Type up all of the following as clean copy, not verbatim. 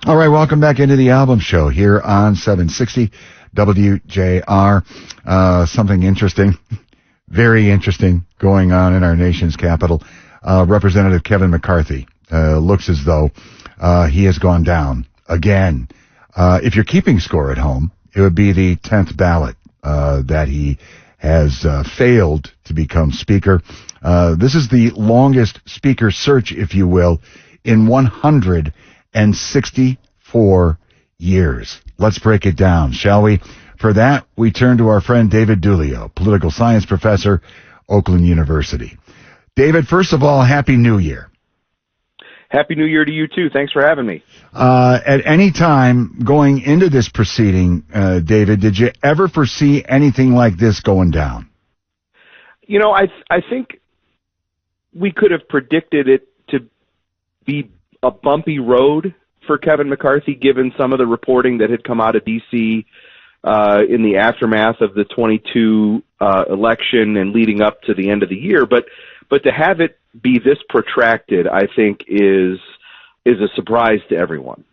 All right, welcome back into the Albom Show here on 760 WJR. Something interesting, very interesting going on in our nation's capital. Representative Kevin McCarthy looks as though he has gone down again. If you're keeping score at home, it would be the 10th ballot that he has failed to become Speaker. This is the longest Speaker search, if you will, in 164 years. Let's break it down, shall we? For that, we turn to our friend David Dulio, political science professor, Oakland University. David, first of all, Happy New Year. Happy New Year to you, too. Thanks for having me. At any time going into this proceeding, David, did you ever foresee anything like this going down? You know, I think we could have predicted it to be a bumpy road for Kevin McCarthy, given some of the reporting that had come out of D.C. In the aftermath of the 22 election and leading up to the end of the year. But to have it be this protracted, I think, is a surprise to everyone.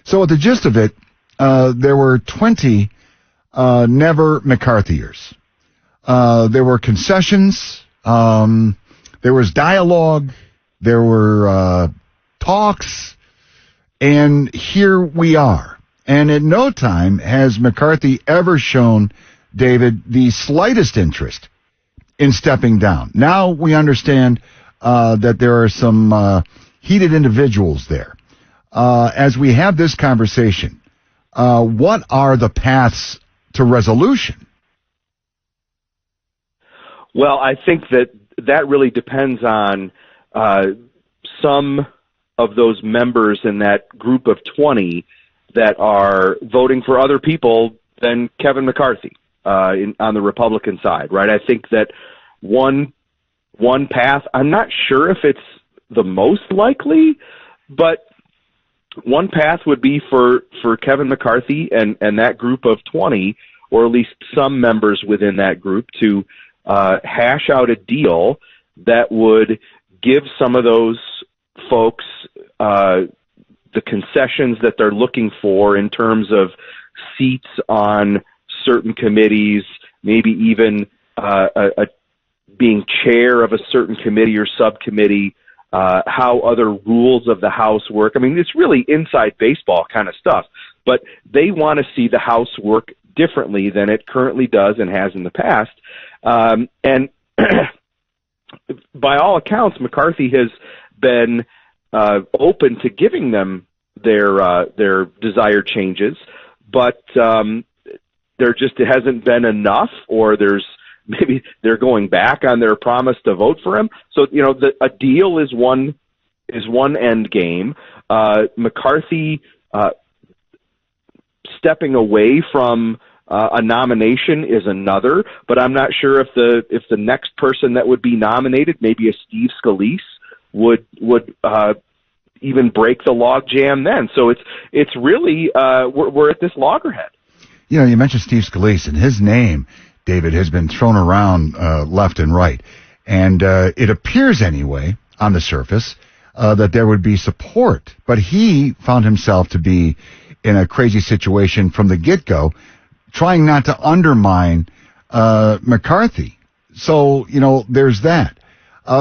So the gist of it, there were 20 never McCarthyers. There were concessions. There was dialogue. There were talks. And here we are. And at no time has McCarthy ever shown, David, the slightest interest in stepping down. Now we understand that there are some heated individuals there. As we have this conversation, what are the paths to resolution? Well, I think that really depends on some of those members in that group of 20 that are voting for other people than Kevin McCarthy on the Republican side, right? I think that one path, I'm not sure if it's the most likely, but one path would be for Kevin McCarthy and that group of 20, or at least some members within that group, to hash out a deal that would give some of those folks the concessions that they're looking for in terms of seats on certain committees, maybe even being chair of a certain committee or subcommittee, how other rules of the House work. I mean, it's really inside baseball kind of stuff, but they want to see the House work differently than it currently does and has in the past. And by all accounts, McCarthy has been open to giving them their desired changes, but there just hasn't been enough, or maybe they're going back on their promise to vote for him. So, you know, a deal is one end game. McCarthy stepping away from a nomination is another, but I'm not sure if the next person that would be nominated, maybe a Steve Scalise, would even break the log jam then. So it's really we're at this loggerhead. You know, you mentioned Steve Scalise, and his name, David, has been thrown around left and right, and it appears anyway on the surface that there would be support, but he found himself to be in a crazy situation from the get-go, trying not to undermine McCarthy. So, you know, there's that.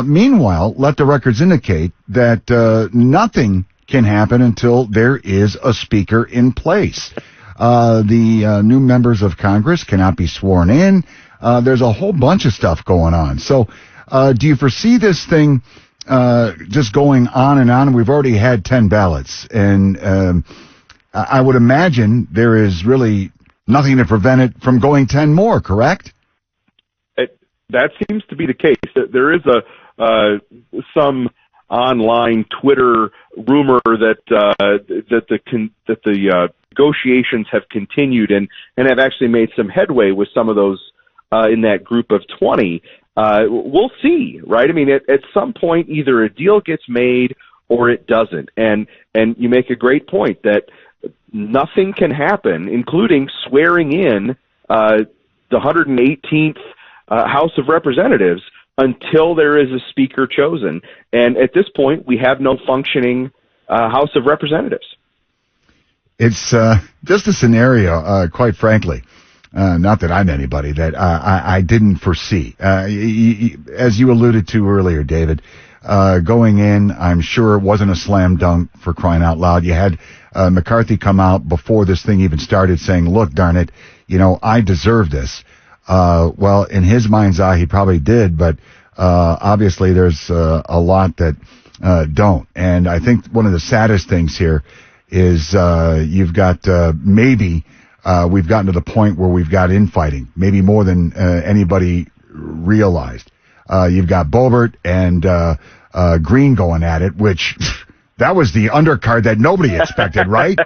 Meanwhile, let the records indicate that nothing can happen until there is a speaker in place. The new members of Congress cannot be sworn in. There's a whole bunch of stuff going on. So do you foresee this thing just going on and on? We've already had 10 ballots, and I would imagine there is really nothing to prevent it from going 10 more, correct? That seems to be the case. There is some online Twitter rumor that the negotiations have continued and have actually made some headway with some of those in that group of 20. We'll see, right? I mean, at some point, either a deal gets made or it doesn't. And you make a great point that nothing can happen, including swearing in the 118th House of Representatives, until there is a speaker chosen. And at this point, we have no functioning House of Representatives. It's just a scenario, quite frankly. Not that I'm anybody that I didn't foresee. As you alluded to earlier, David, going in, I'm sure it wasn't a slam dunk, for crying out loud. You had McCarthy come out before this thing even started saying, look, darn it, I deserve this. Well, in his mind's eye, he probably did, but obviously there's a lot that don't. And I think one of the saddest things here is you've got maybe we've gotten to the point where we've got infighting, maybe more than anybody realized. You've got Boebert and Green going at it, which that was the undercard that nobody expected, right?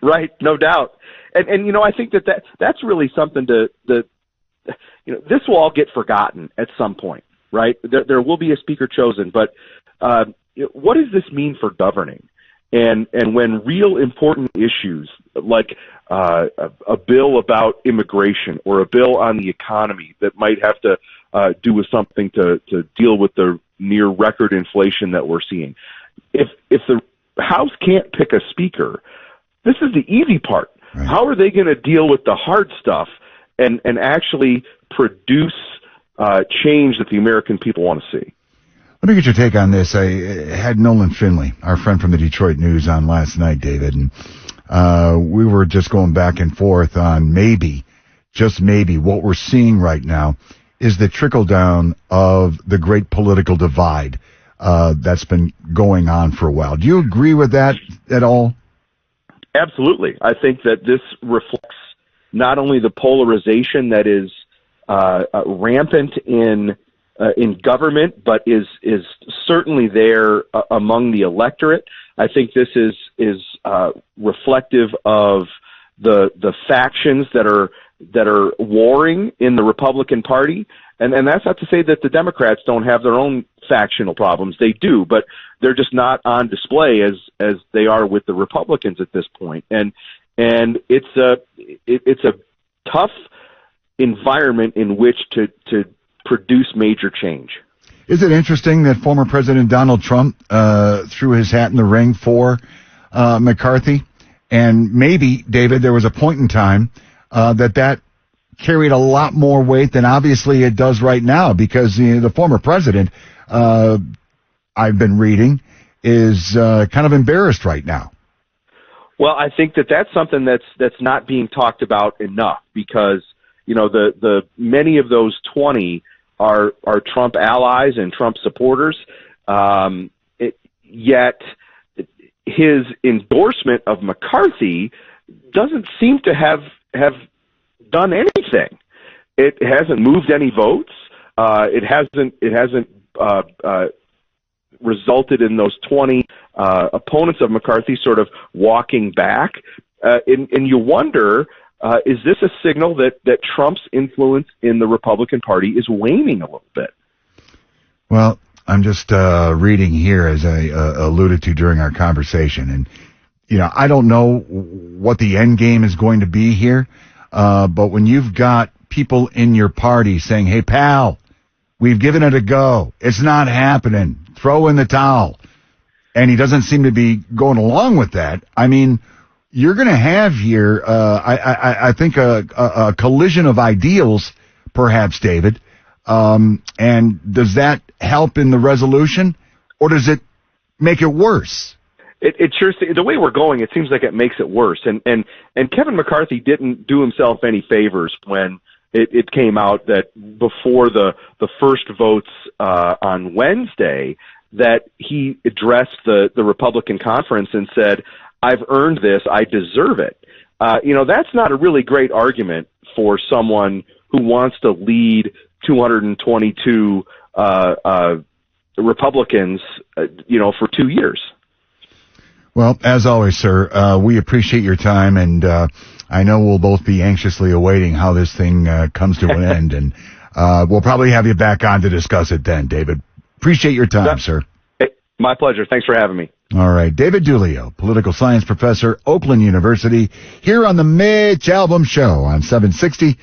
Right, no doubt. And I think that's really something this will all get forgotten at some point, right? There will be a speaker chosen, but what does this mean for governing? And when real important issues like a bill about immigration or a bill on the economy that might have to do with something to deal with the near record inflation that we're seeing, if the House can't pick a speaker, this is the easy part. Right. How are they going to deal with the hard stuff and actually produce change that the American people want to see? Let me get your take on this. I had Nolan Finley, our friend from the Detroit News, on last night, David, and we were just going back and forth on maybe, just maybe, what we're seeing right now is the trickle-down of the great political divide that's been going on for a while. Do you agree with that at all? Absolutely. I think that this reflects not only the polarization that is rampant in government, but is certainly there among the electorate. I think this is reflective of the factions that are warring in the Republican Party, and that's not to say that the Democrats don't have their own factional problems. They do, but they're just not on display as they are with the Republicans at this point. And it's a tough environment in which to produce major change. Is it interesting that former President Donald Trump threw his hat in the ring for McCarthy? And maybe, David, there was a point in time that carried a lot more weight than obviously it does right now, because the former president, I've been reading, is kind of embarrassed right now. Well, I think that's something that's not being talked about enough, because the many of those 20 are Trump allies and Trump supporters. Yet his endorsement of McCarthy doesn't seem to have done anything. It hasn't moved any votes. It hasn't resulted in those 20 opponents of McCarthy sort of walking back. And you wonder, is this a signal that Trump's influence in the Republican Party is waning a little bit? Well, I'm just reading here, as I alluded to during our conversation, and I don't know what the end game is going to be here, but when you've got people in your party saying, "Hey, pal, we've given it a go. It's not happening. Throw in the towel," and he doesn't seem to be going along with that, I mean, you're going to have here, I think, a collision of ideals, perhaps, David. And does that help in the resolution, or does it make it worse? It sure, the way we're going, it seems like it makes it worse. And Kevin McCarthy didn't do himself any favors when it came out that before the first votes on Wednesday, that he addressed the Republican conference and said, "I've earned this. I deserve it." That's not a really great argument for someone who wants to lead 222 Republicans, for 2 years. Well, as always, sir, we appreciate your time, and I know we'll both be anxiously awaiting how this thing comes to an end, and we'll probably have you back on to discuss it then, David. Appreciate your time, sir. Hey, my pleasure. Thanks for having me. All right. David Dulio, political science professor, Oakland University, here on the Mitch Albom Show on 760